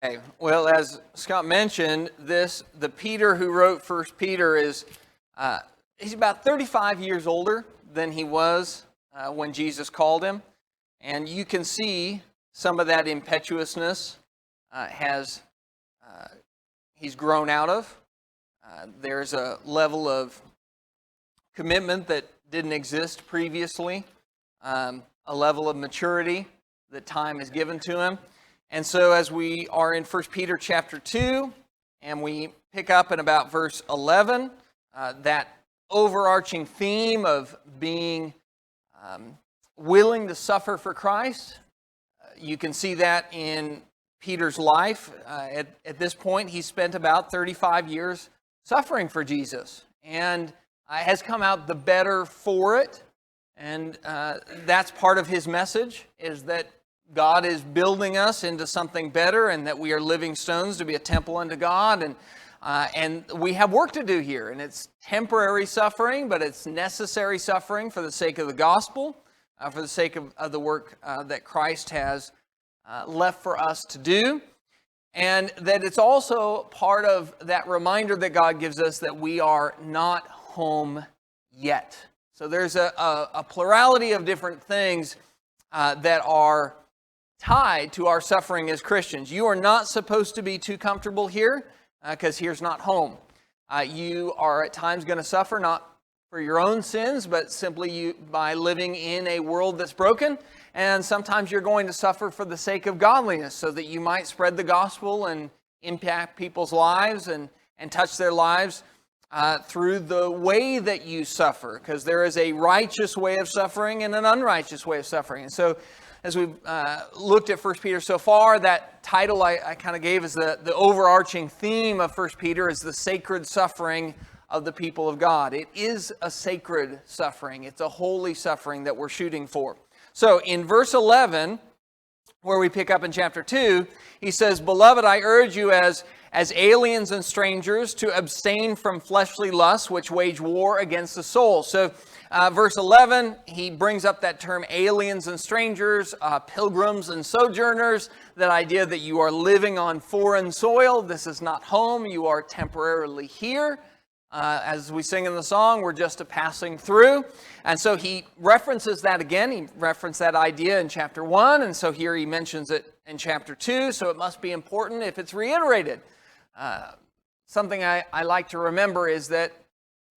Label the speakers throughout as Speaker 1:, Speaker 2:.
Speaker 1: Okay. Well, as Scott mentioned, the Peter who wrote First Peter is he's about 35 years older than he was when Jesus called him, and you can see some of that impetuousness he's grown out of. There's a level of commitment that didn't exist previously, a level of maturity that time has given to him. And so as we are in 1 Peter chapter 2, and we pick up in about verse 11, that overarching theme of being willing to suffer for Christ, you can see that in Peter's life. At this point, he spent about 35 years suffering for Jesus, and has come out the better for it. And that's part of his message, is that God is building us into something better, and that we are living stones to be a temple unto God. And we have work to do here. And it's temporary suffering, but it's necessary suffering for the sake of the gospel, for the sake of the work that Christ has left for us to do. And that it's also part of that reminder that God gives us that we are not home yet. So there's a plurality of different things that are tied to our suffering as Christians. You are not supposed to be too comfortable here, because here's not home. You are at times going to suffer, not for your own sins, but simply by living in a world that's broken. And sometimes you're going to suffer for the sake of godliness, so that you might spread the gospel and impact people's lives and touch their lives through the way that you suffer, because there is a righteous way of suffering and an unrighteous way of suffering. And so as we've looked at 1 Peter so far, that title I kind of gave is the overarching theme of 1 Peter is the sacred suffering of the people of God. It is a sacred suffering. It's a holy suffering that we're shooting for. So in verse 11, where we pick up in chapter 2, he says, "Beloved, I urge you as aliens and strangers to abstain from fleshly lusts which wage war against the soul." So verse 11, he brings up that term aliens and strangers, pilgrims and sojourners, that idea that you are living on foreign soil. This is not home. You are temporarily here. As we sing in the song, we're just a passing through. And so he references that again. He referenced that idea in chapter 1, and so here he mentions it in chapter 2, so it must be important if it's reiterated. Something I like to remember is that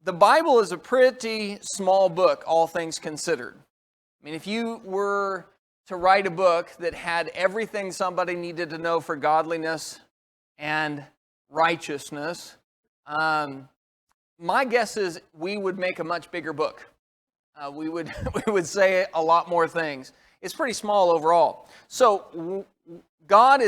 Speaker 1: the Bible is a pretty small book, all things considered. I mean, if you were to write a book that had everything somebody needed to know for godliness and righteousness, my guess is we would make a much bigger book. We would say a lot more things. It's pretty small overall. So God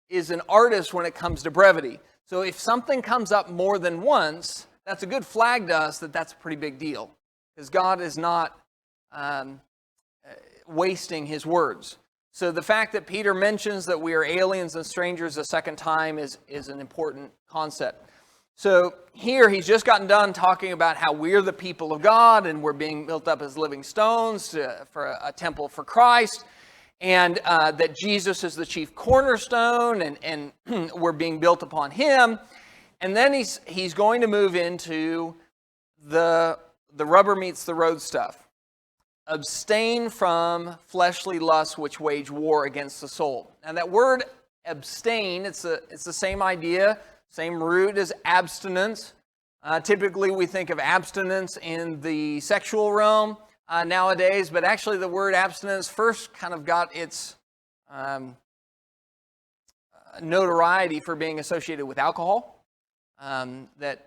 Speaker 1: is an artist when it comes to brevity. So if something comes up more than once, that's a good flag to us that that's a pretty big deal, because God is not wasting his words. So the fact that Peter mentions that we are aliens and strangers a second time is an important concept. So here he's just gotten done talking about how we're the people of God and we're being built up as living stones for a temple for Christ, and that Jesus is the chief cornerstone, and we're being built upon him. And then he's going to move into the rubber meets the road stuff. Abstain from fleshly lusts which wage war against the soul. And that word abstain, it's the same idea, same root as abstinence. Typically we think of abstinence in the sexual realm nowadays, but actually the word abstinence first kind of got its notoriety for being associated with alcohol. That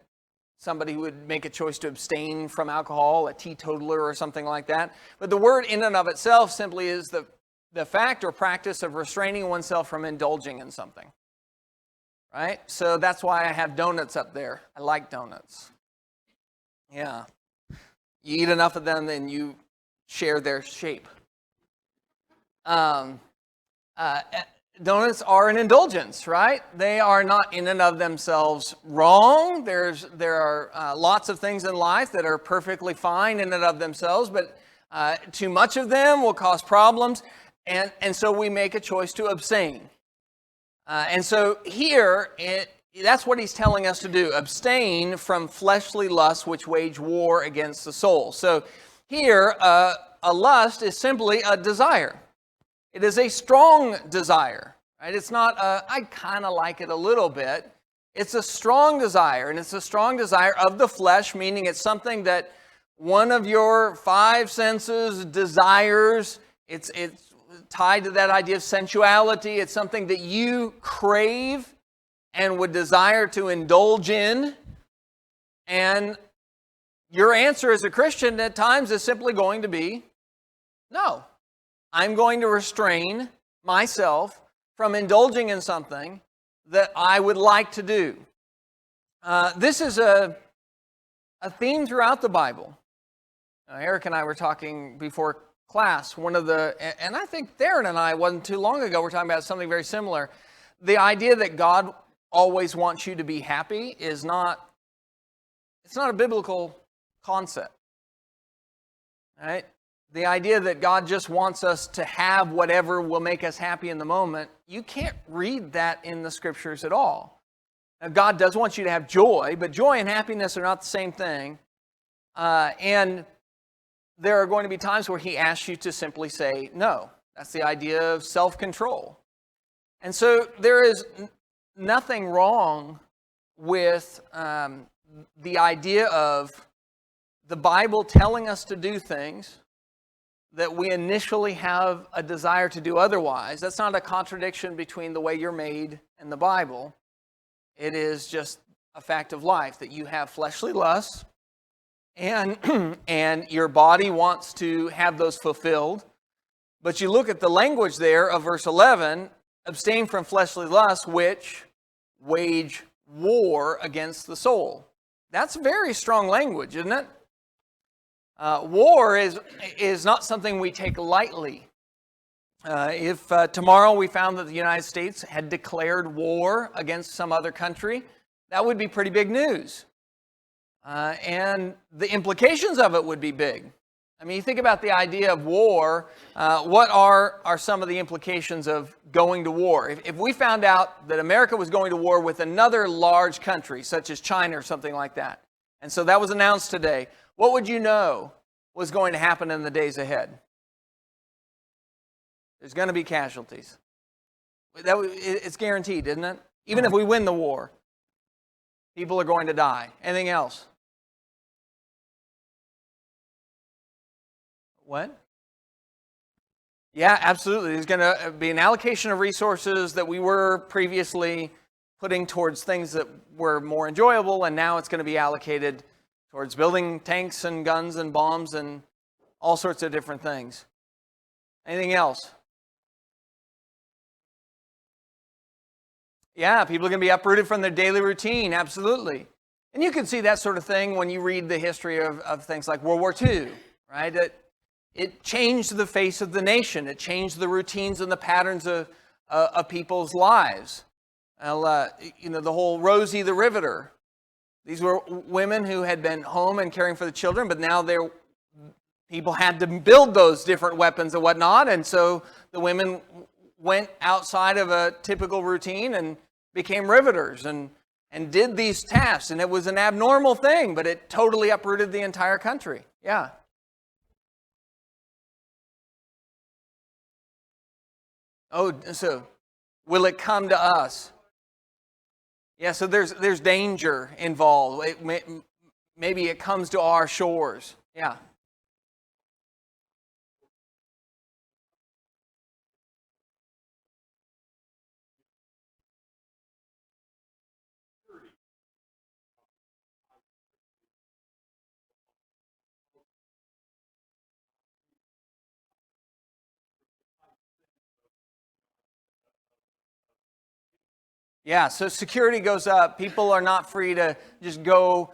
Speaker 1: somebody would make a choice to abstain from alcohol, a teetotaler or something like that. But the word in and of itself simply is the fact or practice of restraining oneself from indulging in something. Right? So that's why I have donuts up there. I like donuts. Yeah. You eat enough of them, then you share their shape. Donuts are an indulgence, right? They are not in and of themselves wrong. There are lots of things in life that are perfectly fine in and of themselves, but too much of them will cause problems, and so we make a choice to abstain. And so here, that's what he's telling us to do. Abstain from fleshly lusts which wage war against the soul. So here, a lust is simply a desire. It is a strong desire. Right? It's not I kind of like it a little bit. It's a strong desire, and it's a strong desire of the flesh, meaning it's something that one of your five senses desires. It's tied to that idea of sensuality. It's something that you crave and would desire to indulge in. And your answer as a Christian at times is simply going to be, no. I'm going to restrain myself from indulging in something that I would like to do. This is a theme throughout the Bible. Eric and I were talking before class, and I think Theron and I, wasn't too long ago, we're talking about something very similar. The idea that God always wants you to be happy it's not a biblical concept. Right? The idea that God just wants us to have whatever will make us happy in the moment, you can't read that in the scriptures at all. Now, God does want you to have joy, but joy and happiness are not the same thing. And there are going to be times where he asks you to simply say no. That's the idea of self-control. And so there is nothing wrong with the idea of the Bible telling us to do things that we initially have a desire to do otherwise. That's not a contradiction between the way you're made and the Bible. It is just a fact of life that you have fleshly lusts, and your body wants to have those fulfilled. But you look at the language there of verse 11, abstain from fleshly lusts which wage war against the soul. That's very strong language, isn't it? War is not something we take lightly. If tomorrow we found that the United States had declared war against some other country, that would be pretty big news. And the implications of it would be big. I mean, you think about the idea of war. What are some of the implications of going to war? If we found out that America was going to war with another large country, such as China or something like that, and so that was announced today, what would you know was going to happen in the days ahead? There's going to be casualties. It's guaranteed, isn't it? Even if we win the war, people are going to die. Anything else? What? Yeah, absolutely. There's going to be an allocation of resources that we were previously putting towards things that were more enjoyable, and now it's going to be allocated towards building tanks and guns and bombs and all sorts of different things. Anything else? Yeah, people are going to be uprooted from their daily routine, absolutely. And you can see that sort of thing when you read the history of things like World War II, right? It changed the face of the nation. It changed the routines and the patterns of people's lives. The whole Rosie the Riveter. These were women who had been home and caring for the children, but now people had to build those different weapons and whatnot, and so the women went outside of a typical routine and became riveters and did these tasks, and it was an abnormal thing, but it totally uprooted the entire country. Yeah. Oh, so will it come to us? Yeah, so there's danger involved. Maybe it comes to our shores. Yeah. Yeah, so security goes up. People are not free to just go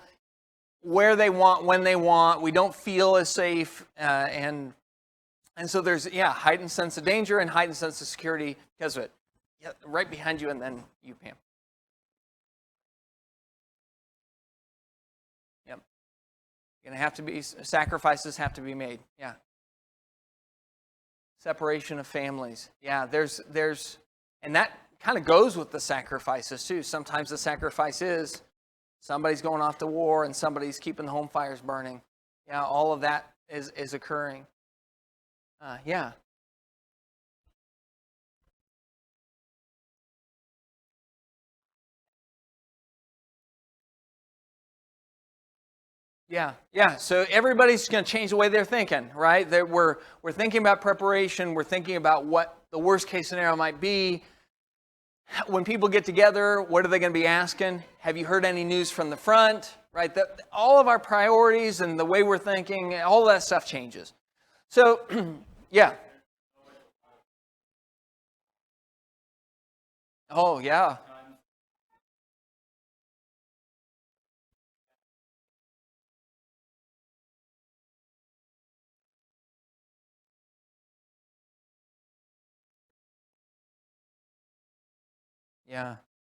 Speaker 1: where they want, when they want. We don't feel as safe. And so there's, heightened sense of danger and heightened sense of security because of it. Yeah, right behind you, and then you, Pam. Yep. Sacrifices have to be made. Yeah. Separation of families. Yeah, and kind of goes with the sacrifices too. Sometimes the sacrifice is somebody's going off to war and somebody's keeping the home fires burning. Yeah, all of that is occurring. Yeah. Yeah. So everybody's going to change the way they're thinking, right? We're thinking about preparation. We're thinking about what the worst case scenario might be. When people get together, what are they going to be asking? Have you heard any news from the front? Right? All of our priorities and the way we're thinking, all that stuff changes. So, yeah. Oh, yeah.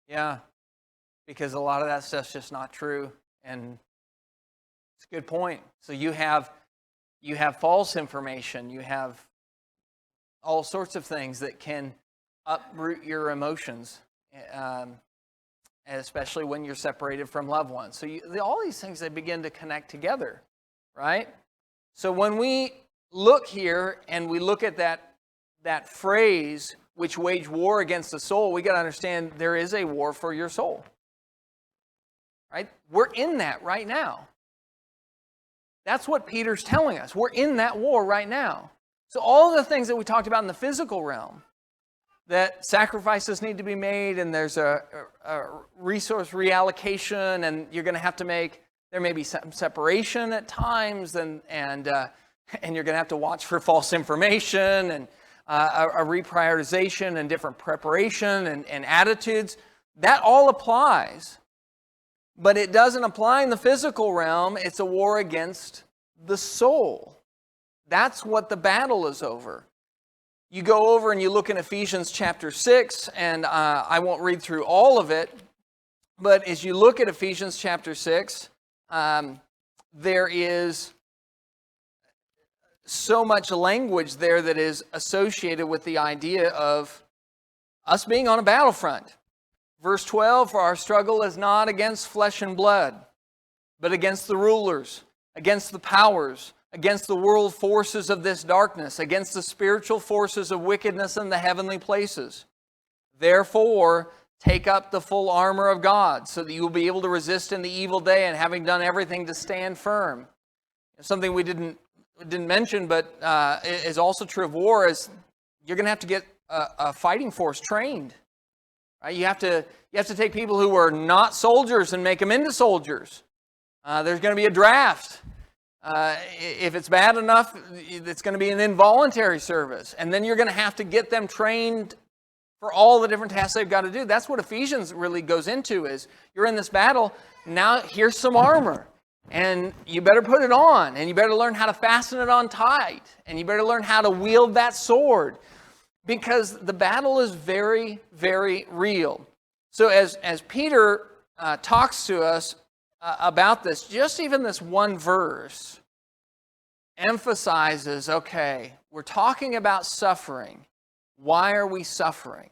Speaker 1: Yeah. Because a lot of that stuff's just not true. And it's a good point. So you have false information. You have all sorts of things that can uproot your emotions, especially when you're separated from loved ones. So all these things, they begin to connect together, right? So when we look here and we look at that phrase, which wage war against the soul, we got to understand there is a war for your soul, right? We're in that right now. That's what Peter's telling us. We're in that war right now. So all the things that we talked about in the physical realm, that sacrifices need to be made, and there's a resource reallocation, and you're going to have to there may be some separation at times, and you're going to have to watch for false information, and a reprioritization, and different preparation, and attitudes. That all applies. But it doesn't apply in the physical realm. It's a war against the soul. That's what the battle is over. You go over and you look in Ephesians chapter 6, and I won't read through all of it, but as you look at Ephesians chapter 6, there is so much language there that is associated with the idea of us being on a battlefront. Verse 12, for our struggle is not against flesh and blood, but against the rulers, against the powers, against the world forces of this darkness, against the spiritual forces of wickedness in the heavenly places. Therefore, take up the full armor of God, so that you will be able to resist in the evil day, and having done everything to stand firm. Something we didn't mention, but is also true of war, is you're going to have to get a fighting force trained. Right? You have to take people who are not soldiers and make them into soldiers. There's going to be a draft. If it's bad enough, it's going to be an involuntary service. And then you're going to have to get them trained for all the different tasks they've got to do. That's what Ephesians really goes into, is you're in this battle. Now here's some armor. And you better put it on. And you better learn how to fasten it on tight. And you better learn how to wield that sword. Because the battle is very, very real. So as Peter talks to us about this, just even this one verse emphasizes, okay, we're talking about suffering. Why are we suffering?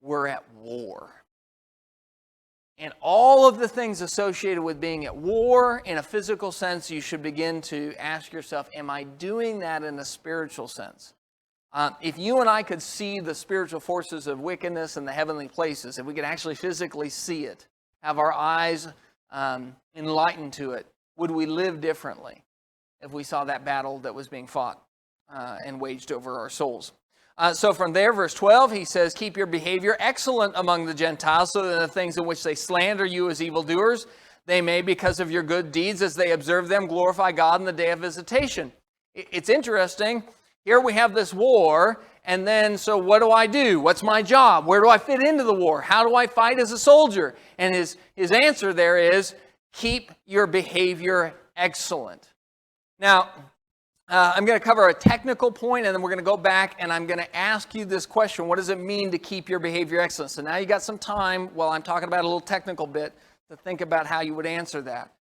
Speaker 1: We're at war. And all of the things associated with being at war in a physical sense, you should begin to ask yourself, am I doing that in a spiritual sense? If you and I could see the spiritual forces of wickedness in the heavenly places, if we could actually physically see it, have our eyes enlightened to it, would we live differently if we saw that battle that was being fought and waged over our souls? So from there, verse 12, he says, keep your behavior excellent among the Gentiles, so that the things in which they slander you as evildoers, they may, because of your good deeds as they observe them, glorify God in the day of visitation. It's interesting. Here we have this war, and then, so what do? What's my job? Where do I fit into the war? How do I fight as a soldier? And his answer there is, keep your behavior excellent. Now, I'm going to cover a technical point, and then we're going to go back, and I'm going to ask you this question. What does it mean to keep your behavior excellent? So now you got some time, while I'm talking about a little technical bit, to think about how you would answer that.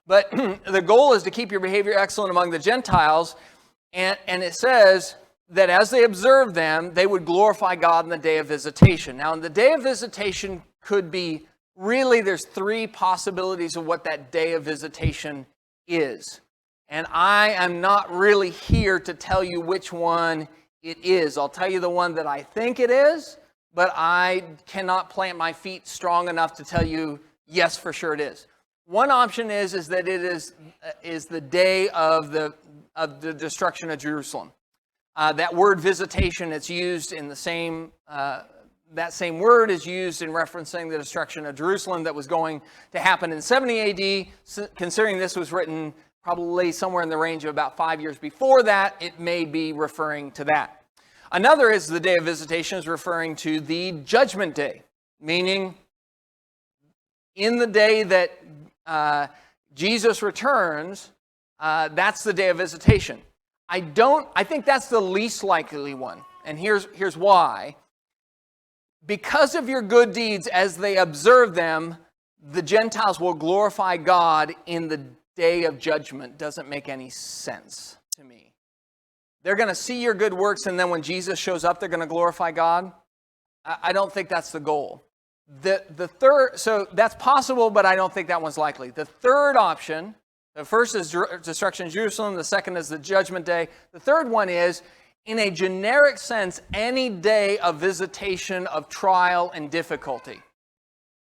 Speaker 1: But the goal is to keep your behavior excellent among the Gentiles. And it says that as they observed them, they would glorify God in the day of visitation. Now, in the day of visitation could be, really, there's three possibilities of what that day of visitation is. And I am not really here to tell you which one it is. I'll tell you the one that I think it is, but I cannot plant my feet strong enough to tell you, yes, for sure it is. One option is that it is the day of the destruction of Jerusalem. That word visitation, it's used in the same, that same word is used in referencing the destruction of Jerusalem that was going to happen in 70 AD. Considering this was written probably somewhere in the range of about 5 years before that, it may be referring to that. Another is the day of visitation is referring to the judgment day, meaning in the day that Jesus returns, that's the day of visitation. I think that's the least likely one. And here's why. Because of your good deeds, as they observe them, the Gentiles will glorify God in the day of judgment. Doesn't make any sense to me. They're going to see your good works, and then when Jesus shows up, they're going to glorify God. I don't think that's the goal. The third, so that's possible, but I don't think that one's likely. The third option, the first is destruction of Jerusalem. The second is the judgment day. The third one is, in a generic sense, any day of visitation, of trial and difficulty.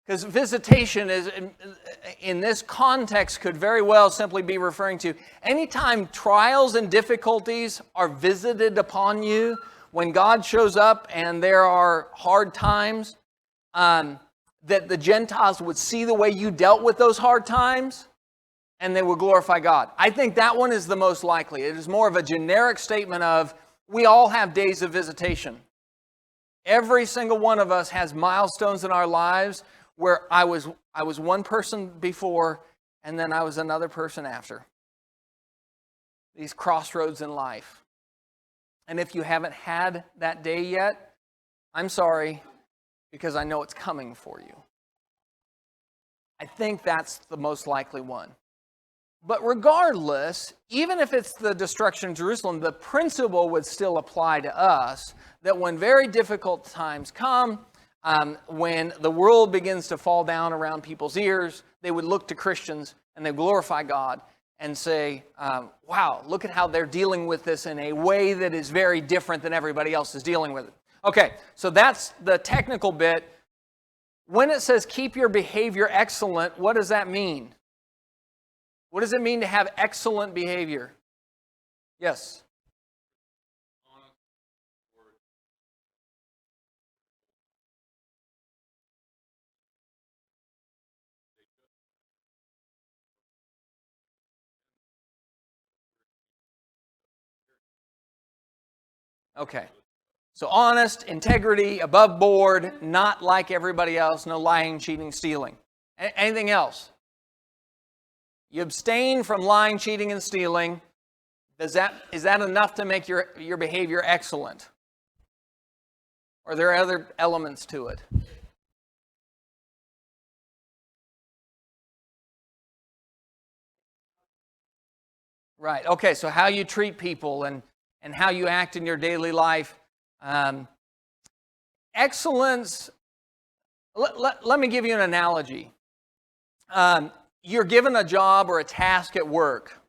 Speaker 1: Because visitation is, in this context, could very well simply be referring to anytime trials and difficulties are visited upon you, when God shows up and there are hard times, that the Gentiles would see the way you dealt with those hard times, and they will glorify God. I think that one is the most likely. It is more of a generic statement of, we all have days of visitation. Every single one of us has milestones in our lives where I was one person before, and then I was another person after. These crossroads in life. And if you haven't had that day yet, I'm sorry, because I know it's coming for you. I think that's the most likely one. But regardless, even if it's the destruction of Jerusalem, the principle would still apply to us, that when very difficult times come, when the world begins to fall down around people's ears, they would look to Christians and they glorify God and say, wow, look at how they're dealing with this in a way that is very different than everybody else is dealing with it. Okay, so that's the technical bit. When it says keep your behavior excellent, what does that mean? What does it mean to have excellent behavior? Yes. Okay. So honest, integrity, above board, not like everybody else, no lying, cheating, stealing. Anything else? You abstain from lying, cheating, and stealing. Is that enough to make your behavior excellent? Or are there other elements to it? Right. Okay, so how you treat people and how you act in your daily life. Excellence, let me give you an analogy. You're given a job or a task at work,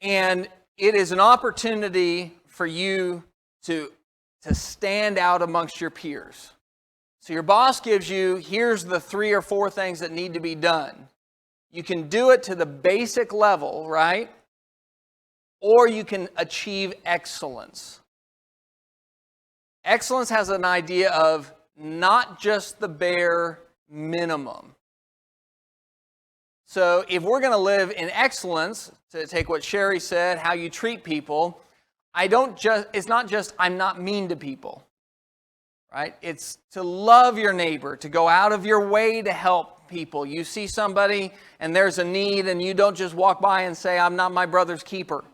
Speaker 1: and it is an opportunity for you to stand out amongst your peers. So your boss gives you, here's the 3 or 4 things that need to be done. You can do it to the basic level, right? Or you can achieve excellence. Excellence has an idea of not just the bare minimum. So if we're going to live in excellence, to take what Sherry said, how you treat people, it's not just I'm not mean to people, right? It's to love your neighbor, to go out of your way to help people. You see somebody and there's a need, and you don't just walk by and say, I'm not my brother's keeper.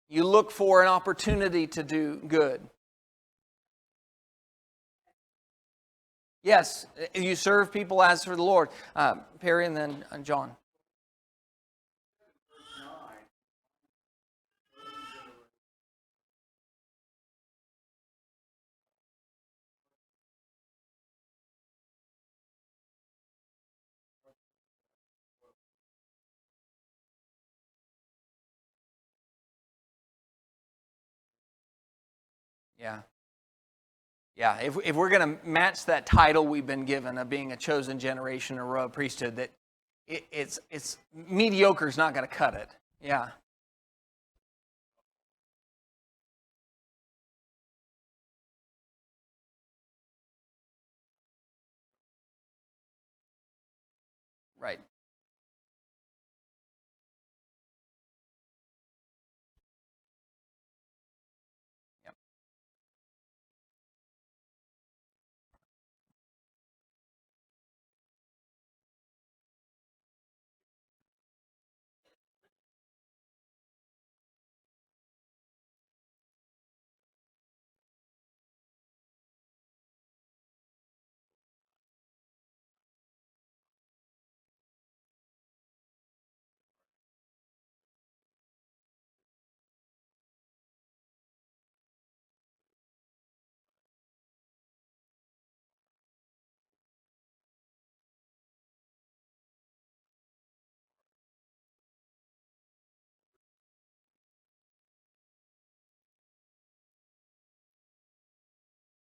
Speaker 1: You look for an opportunity to do good. Yes, you serve people as for the Lord. Perry and then John. Yeah. Yeah, if we're going to match that title we've been given of being a chosen generation, a royal priesthood, that it's mediocre is not going to cut it. Yeah, right. Yep.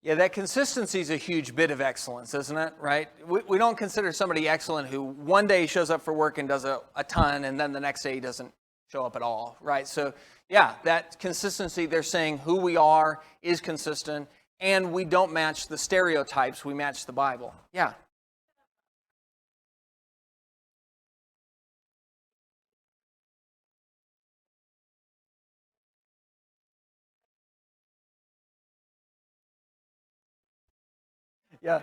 Speaker 1: Yeah, that consistency is a huge bit of excellence, isn't it? Right? We don't consider somebody excellent who one day shows up for work and does a ton, and then the next day he doesn't show up at all, right? So, yeah, that consistency, they're saying who we are is consistent, and we don't match the stereotypes, we match the Bible. Yeah. Yeah.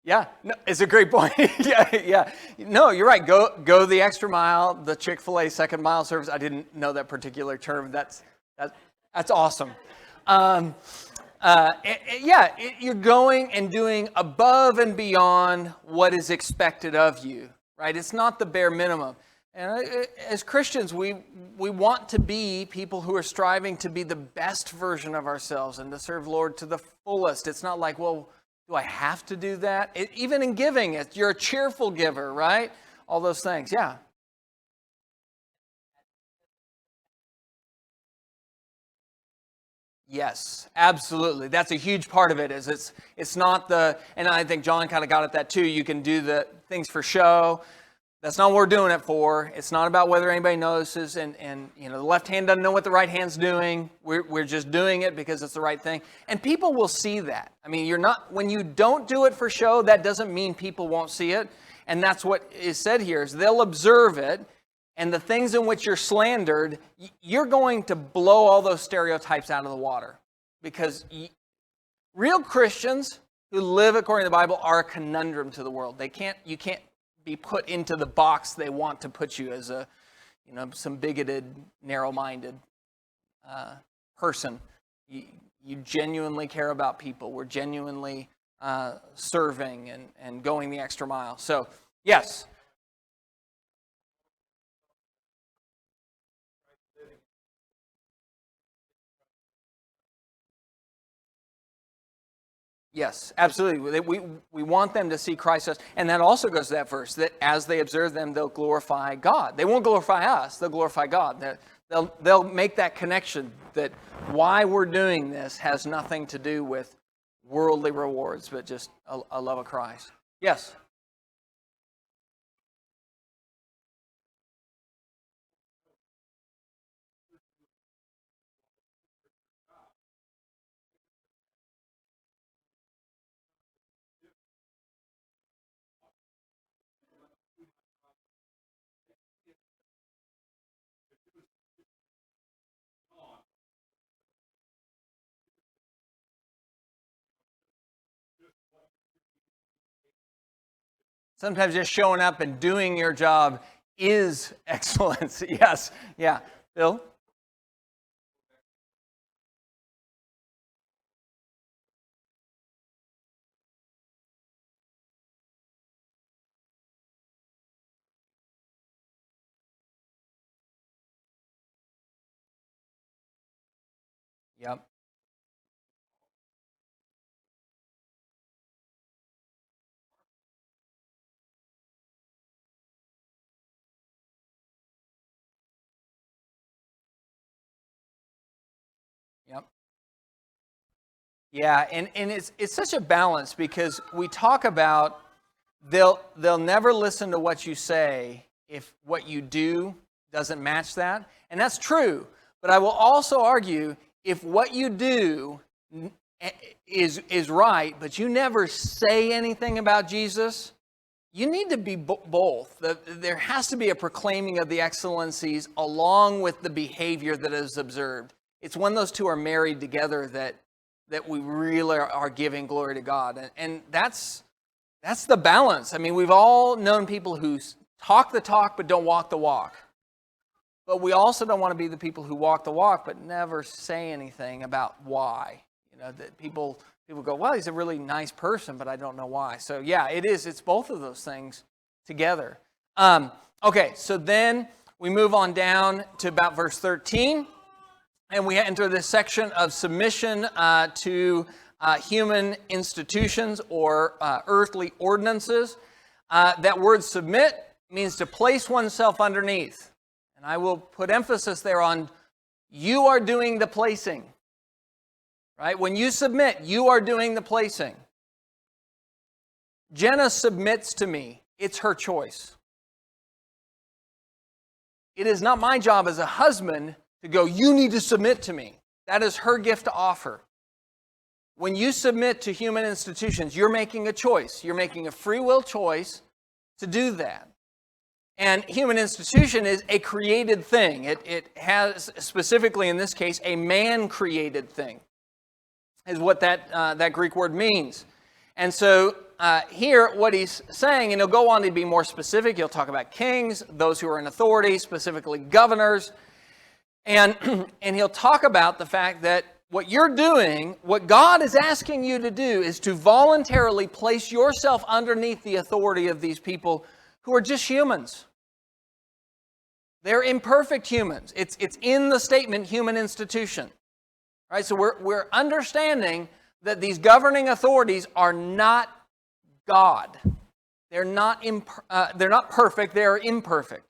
Speaker 1: Yeah, no, it's a great point. Yeah, yeah. No, you're right. Go the extra mile. The Chick-fil-A second mile service. I didn't know that particular term. That's awesome. Um, you're going and doing above and beyond what is expected of you. Right? It's not the bare minimum. And as Christians, we want to be people who are striving to be the best version of ourselves and to serve Lord to the fullest. It's not like, well, do I have to do that? Even in giving, you're a cheerful giver, right? All those things, yeah. Yes, absolutely. That's a huge part of it. Is it's not the, and I think John kind of got at that too. You can do the things for show. That's not what we're doing it for. It's not about whether anybody notices, and the left hand doesn't know what the right hand's doing. We're just doing it because it's the right thing. And people will see that. I mean, when you don't do it for show, that doesn't mean people won't see it. And that's what is said here, is they'll observe it, and the things in which you're slandered, you're going to blow all those stereotypes out of the water. Because real Christians who live according to the Bible are a conundrum to the world. You can't be put into the box they want to put you as some bigoted, narrow-minded person. You genuinely care about people. We're genuinely serving and going the extra mile. So, yes. Yes, absolutely. We want them to see Christ as, and that also goes to that verse, that as they observe them, they'll glorify God. They won't glorify us, they'll glorify God. They'll make that connection that why we're doing this has nothing to do with worldly rewards, but just a love of Christ. Yes. Sometimes just showing up and doing your job is excellence. Yes. Yeah. Bill? Yep. Yep. Yeah, and it's such a balance because we talk about they'll never listen to what you say if what you do doesn't match that. And that's true. But I will also argue if what you do is right, but you never say anything about Jesus, you need to be both. There has to be a proclaiming of the excellencies along with the behavior that is observed. It's when those two are married together that we really are giving glory to God. And that's the balance. I mean, we've all known people who talk the talk but don't walk the walk. But we also don't want to be the people who walk the walk but never say anything about why. You know, that people go, well, he's a really nice person, but I don't know why. So yeah, it's both of those things together. Okay, so then we move on down to about verse 13. And we enter this section of submission to human institutions or earthly ordinances. That word submit means to place oneself underneath. And I will put emphasis there on you are doing the placing. Right? When you submit, you are doing the placing. Jenna submits to me. It's her choice. It is not my job as a husband to go, you need to submit to me. That is her gift to offer. When you submit to human institutions, you're making a choice. You're making a free will choice to do that. And human institution is a created thing. It has, specifically in this case, a man-created thing, is what that Greek word means. And so here, what he's saying, and he'll go on to be more specific. He'll talk about kings, those who are in authority, specifically governors. And he'll talk about the fact that what you're doing, what God is asking you to do, is to voluntarily place yourself underneath the authority of these people who are just humans. They're imperfect humans. It's in the statement, human institution. Right? So we're understanding that these governing authorities are not God. They're not perfect. They're imperfect.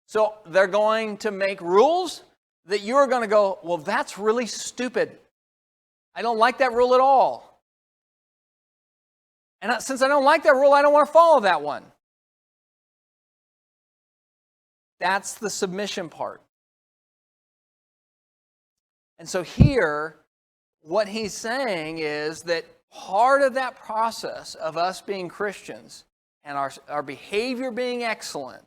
Speaker 1: So they're going to make rules that you're going to go, well, that's really stupid. I don't like that rule at all. And since I don't like that rule, I don't want to follow that one. That's the submission part. And so here, what he's saying is that part of that process of us being Christians and our behavior being excellent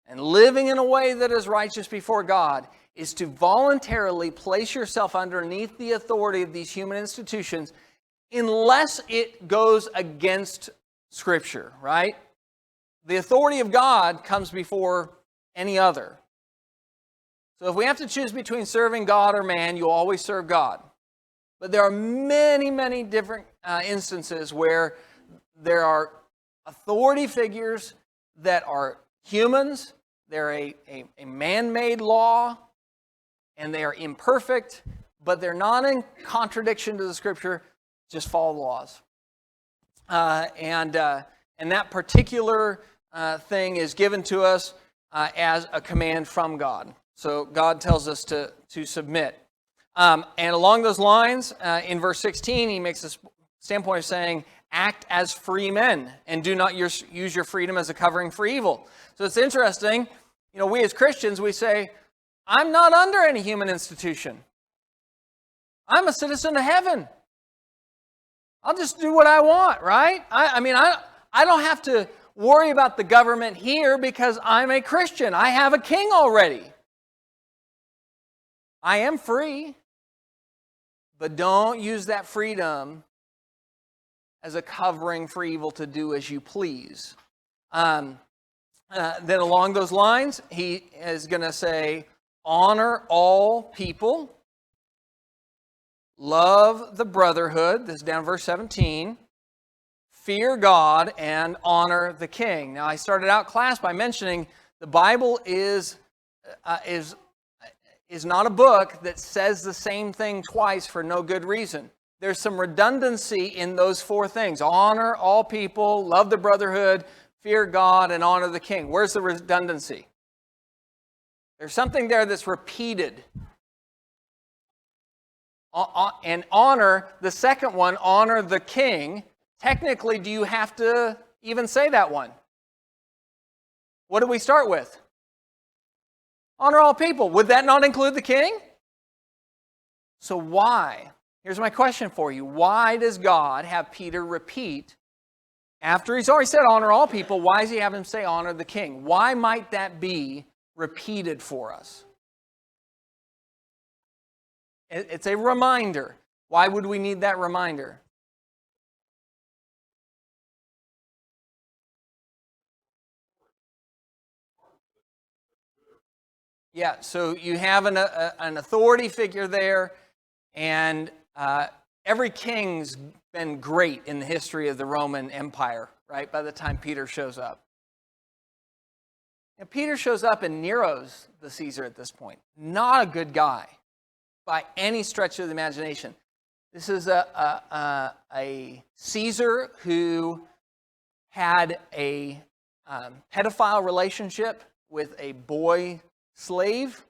Speaker 1: and living in a way that is righteous before God is to voluntarily place yourself underneath the authority of these human institutions unless it goes against Scripture, right? The authority of God comes before any other. So if we have to choose between serving God or man, you'll always serve God. But there are many, many different instances where there are authority figures that are humans, they're a man-made law, and they are imperfect, but they're not in contradiction to the Scripture. Just follow the laws. And that particular thing is given to us as a command from God. So God tells us to submit. And along those lines, in verse 16, he makes a standpoint of saying, act as free men and do not use your freedom as a covering for evil. So it's interesting, we as Christians, we say, I'm not under any human institution. I'm a citizen of heaven. I'll just do what I want, right? I don't have to worry about the government here because I'm a Christian. I have a king already. I am free, but don't use that freedom as a covering for evil to do as you please. Then along those lines, he is going to say, honor all people, love the brotherhood, this is down verse 17, fear God, and honor the king. Now, I started out class by mentioning the Bible is not a book that says the same thing twice for no good reason. There's some redundancy in those four things. Honor all people, love the brotherhood, fear God, and honor the king. Where's the redundancy? There's something there that's repeated. And honor, the second one, honor the king. Technically, do you have to even say that one? What do we start with? Honor all people. Would that not include the king? So why? Here's my question for you. Why does God have Peter repeat, after he's already said honor all people, why does he have him say honor the king? Why might that be repeated for us? It's a reminder. Why would we need that reminder? Yeah, so you have an authority figure there, and every king's been great in the history of the Roman Empire, right, by the time Peter shows up. And Peter shows up, and Nero's the Caesar at this point. Not a good guy by any stretch of the imagination. This is a Caesar who had a pedophile relationship with a boy slave,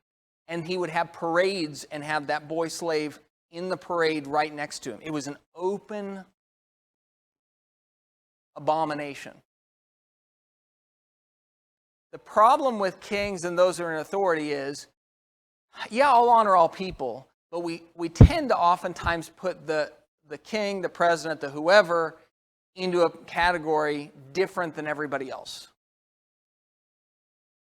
Speaker 1: and he would have parades and have that boy slave in the parade right next to him. It was an open abomination. The problem with kings and those who are in authority is, yeah, I'll honor all people, but we tend to oftentimes put the king, the president, the whoever, into a category different than everybody else.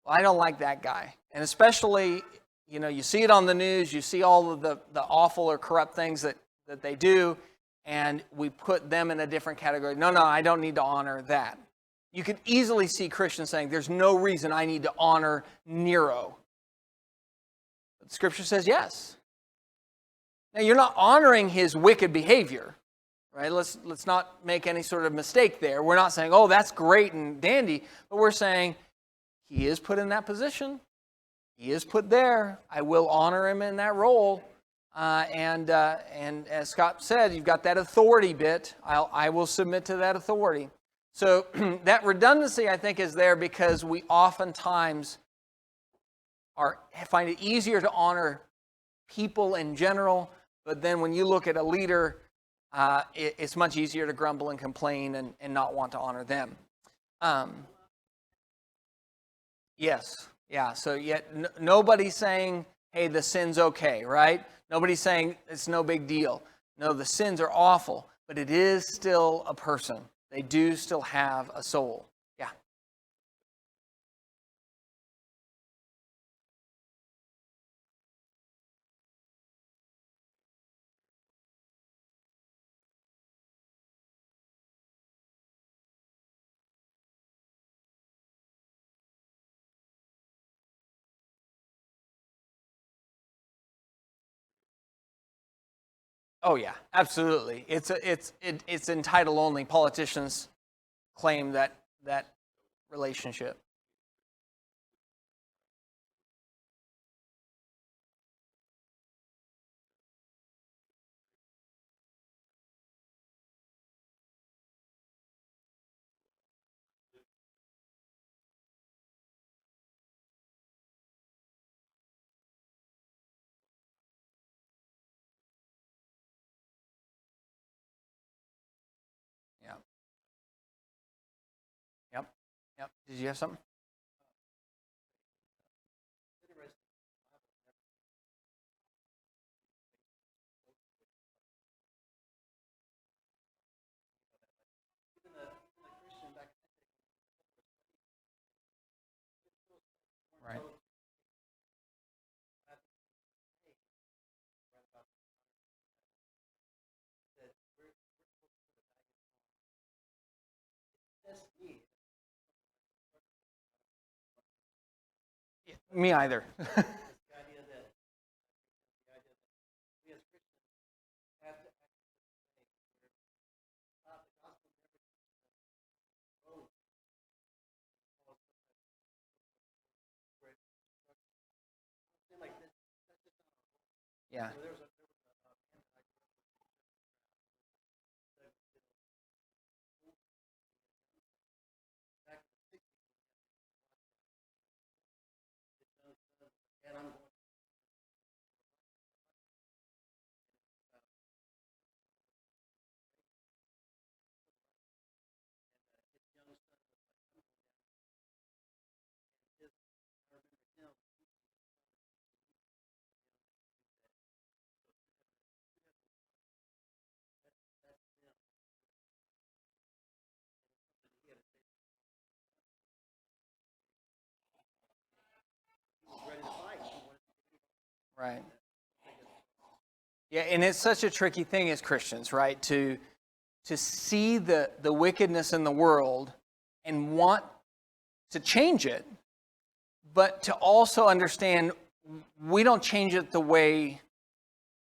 Speaker 1: Well, I don't like that guy. And especially, you see it on the news, you see all of the awful or corrupt things that they do, and we put them in a different category. No, I don't need to honor that. You could easily see Christians saying, there's no reason I need to honor Nero. But the Scripture says yes. Now, you're not honoring his wicked behavior, right? Let's not make any sort of mistake there. We're not saying, oh, that's great and dandy, but we're saying, he is put in that position. He is put there. I will honor him in that role. And as Scott said, you've got that authority bit. I will submit to that authority. So that redundancy, I think, is there because we oftentimes find it easier to honor people in general, but then when you look at a leader, it's much easier to grumble and complain and not want to honor them. Yes. Yeah. So yet nobody's saying, hey, the sin's okay, right? Nobody's saying it's no big deal. No, the sins are awful, but it is still a person. They do still have a soul. Yeah. Oh yeah, absolutely. It's in title only. Politicians claim that relationship. Yeah. Yep. Yep. Did you have something? Right. Me either. Yeah. Right. Yeah, and it's such a tricky thing as Christians, right? To see the wickedness in the world and want to change it, but to also understand we don't change it the way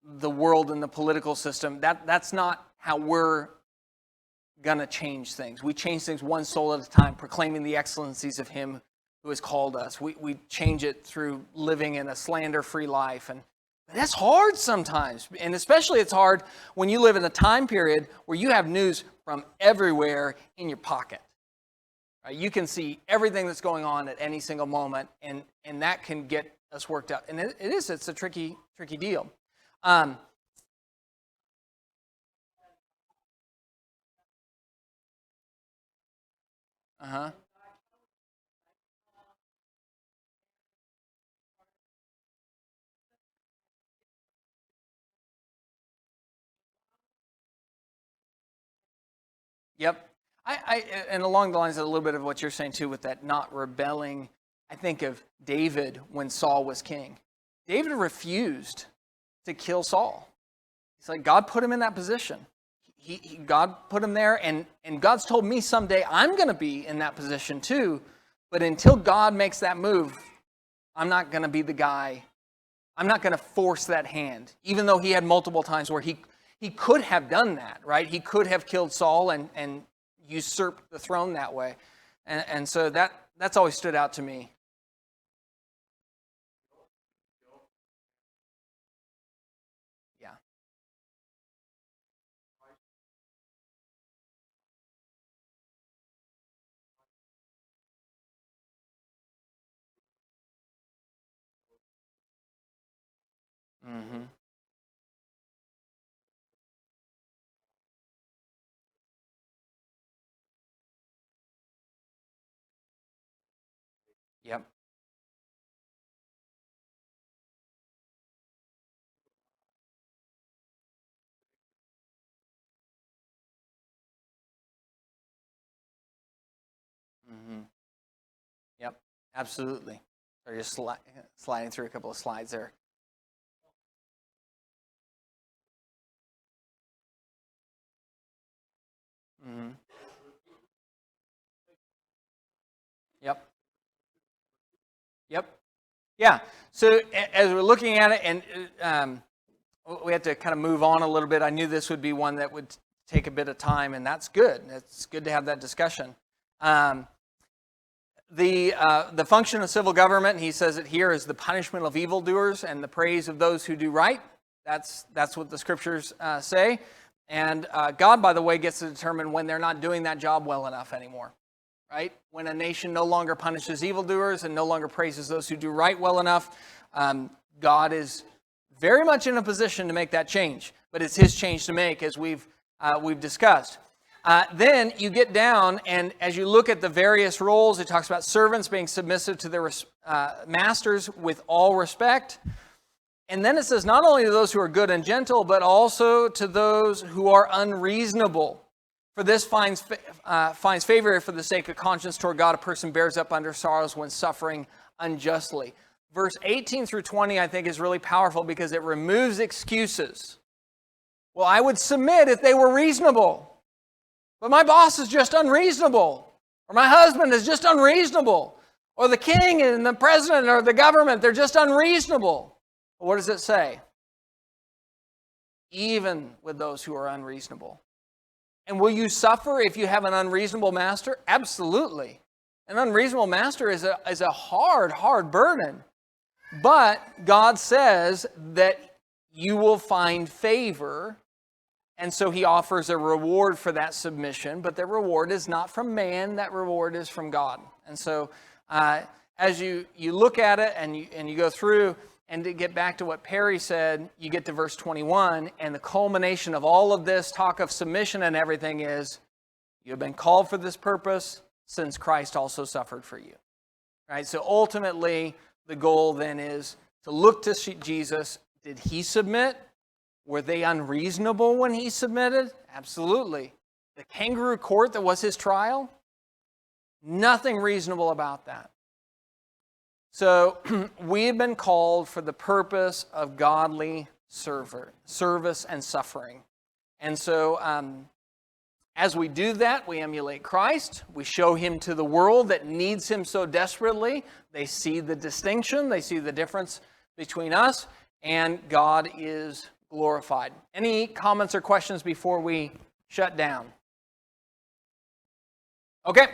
Speaker 1: the world and the political system, that's not how we're going to change things. We change things one soul at a time, proclaiming the excellencies of Him who has called us. We change it through living in a slander-free life. And that's hard sometimes. And especially it's hard when you live in a time period where you have news from everywhere in your pocket. Right? You can see everything that's going on at any single moment, and that can get us worked up. And it's a tricky deal. Uh-huh. Yep. And along the lines of a little bit of what you're saying too with that not rebelling, I think of David when Saul was king. David refused to kill Saul. He's like, God put him in that position. God put him there, and God's told me someday I'm going to be in that position too. But until God makes that move, I'm not going to be the guy. I'm not going to force that hand, even though he had multiple times where he could have done that, right? He could have killed Saul and usurped the throne that way. And so that's always stood out to me. Yeah. Mm-hmm. Yep. Mm-hmm. Yep. Absolutely. Or just sliding through a couple of slides there. Mm-hmm. Yep. Yep. Yeah. So as we're looking at it, and we have to kind of move on a little bit. I knew this would be one that would take a bit of time, and that's good. It's good to have that discussion. The function of civil government, he says it here, is the punishment of evildoers and the praise of those who do right. That's what the scriptures say. And God, by the way, gets to determine when they're not doing that job well enough anymore. Right? When a nation no longer punishes evildoers and no longer praises those who do right well enough, God is very much in a position to make that change. But it's His change to make, as we've discussed. Then you get down, and as you look at the various roles, it talks about servants being submissive to their masters with all respect. And then it says not only to those who are good and gentle, but also to those who are unreasonable. For this finds favor for the sake of conscience toward God. A person bears up under sorrows when suffering unjustly. Verse 18 through 20, I think, is really powerful because it removes excuses. Well, I would submit if they were reasonable. But my boss is just unreasonable. Or my husband is just unreasonable. Or the king and the president or the government, they're just unreasonable. Well, what does it say? Even with those who are unreasonable. And will you suffer if you have an unreasonable master? Absolutely. An unreasonable master is a hard burden. But God says that you will find favor, and so He offers a reward for that submission, but the reward is not from man, that reward is from God. And so as you look at it and you go through, and to get back to what Perry said, you get to verse 21, and the culmination of all of this talk of submission and everything is, you have been called for this purpose, since Christ also suffered for you. Right? So ultimately, the goal then is to look to Jesus. Did He submit? Were they unreasonable when He submitted? Absolutely. The kangaroo court that was His trial? Nothing reasonable about that. So we have been called for the purpose of godly service and suffering. And so as we do that, we emulate Christ. We show him to the world that needs him so desperately. They see the distinction. They see the difference between us, and God is glorified. Any comments or questions before we shut down? Okay.